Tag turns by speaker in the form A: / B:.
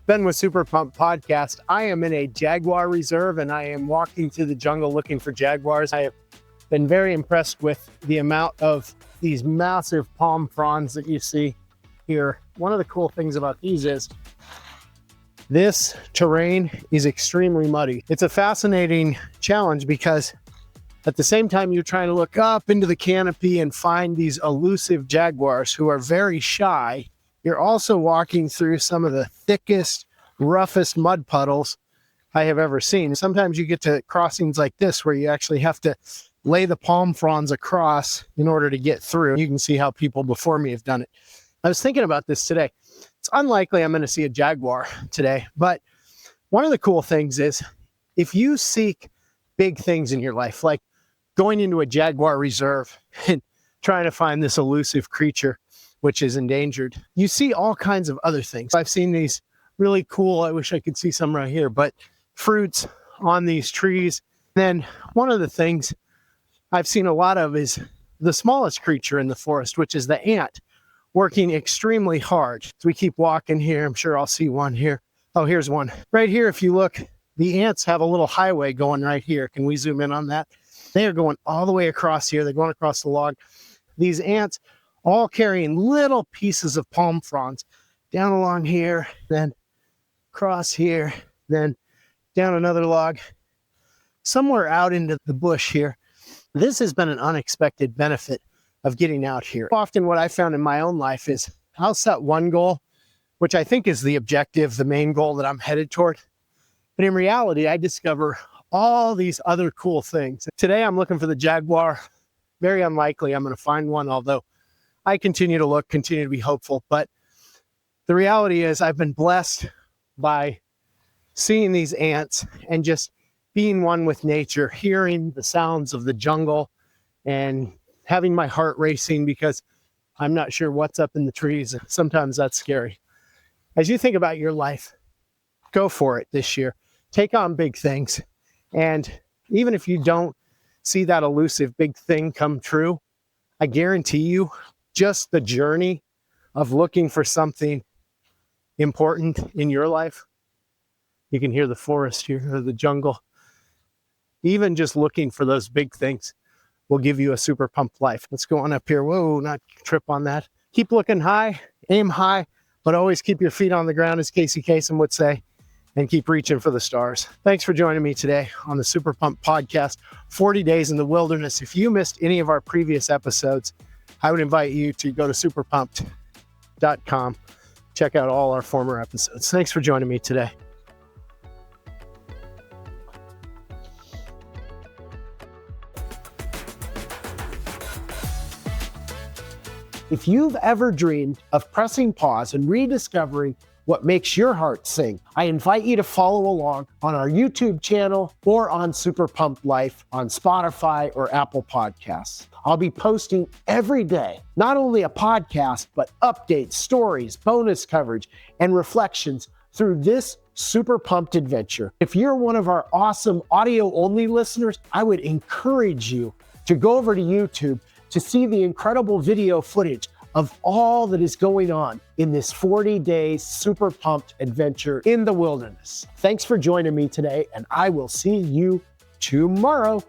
A: Ben with SuperPumped podcast. I am in a Jaguar reserve and I am walking through the jungle looking for jaguars. I have been very impressed with the amount of these massive palm fronds that you see here. One of the cool things about these is this terrain is extremely muddy. It's a fascinating challenge because at the same time you're trying to look up into the canopy and find these elusive jaguars who are very shy. You're also walking through some of the thickest, roughest mud puddles I have ever seen. Sometimes you get to crossings like this where you actually have to lay the palm fronds across in order to get through. You can see how people before me have done it. I was thinking about this today. It's unlikely I'm going to see a jaguar today, but one of the cool things is if you seek big things in your life, like going into a jaguar reserve and trying to find this elusive creature which is endangered, you see all kinds of other things. I've seen these really cool, I wish I could see some right here, but fruits on these trees. Then one of the things I've seen a lot of is the smallest creature in the forest, which is the ant, working extremely hard. So we keep walking here. I'm sure I'll see one here. Oh, here's one. Right here, if you look, the ants have a little highway going right here. Can we zoom in on that? They are going all the way across here. They're going across the log. These ants all carrying little pieces of palm fronds down along here, then across here, then down another log, somewhere out into the bush here. This has been an unexpected benefit of getting out here. Often what I found in my own life is I'll set one goal, which I think is the objective, the main goal that I'm headed toward. But in reality, I discover all these other cool things. Today, I'm looking for the jaguar. Very unlikely I'm going to find one, although I continue to look, continue to be hopeful. But the reality is I've been blessed by seeing these ants and just being one with nature, hearing the sounds of the jungle and having my heart racing because I'm not sure what's up in the trees. Sometimes that's scary. As you think about your life, go for it this year. Take on big things. And even if you don't see that elusive big thing come true, I guarantee you, just the journey of looking for something important in your life. You can hear the forest here, or the jungle. Even just looking for those big things will give you a super pumped life. Let's go on up here. Whoa, not trip on that. Keep looking high, aim high, but always keep your feet on the ground, as Casey Kasem would say, and keep reaching for the stars. Thanks for joining me today on the SuperPumped podcast, 40 Days in the Wilderness. If you missed any of our previous episodes, I would invite you to go to superpumped.com. Check out all our former episodes. Thanks for joining me today. If you've ever dreamed of pressing pause and rediscovering what makes your heart sing, I invite you to follow along on our YouTube channel or on Super Pumped Life on Spotify or Apple Podcasts. I'll be posting every day, not only a podcast, but updates, stories, bonus coverage, and reflections through this Super Pumped adventure. If you're one of our awesome audio-only listeners, I would encourage you to go over to YouTube to see the incredible video footage of all that is going on in this 40-day super pumped adventure in the wilderness. Thanks for joining me today, and I will see you tomorrow.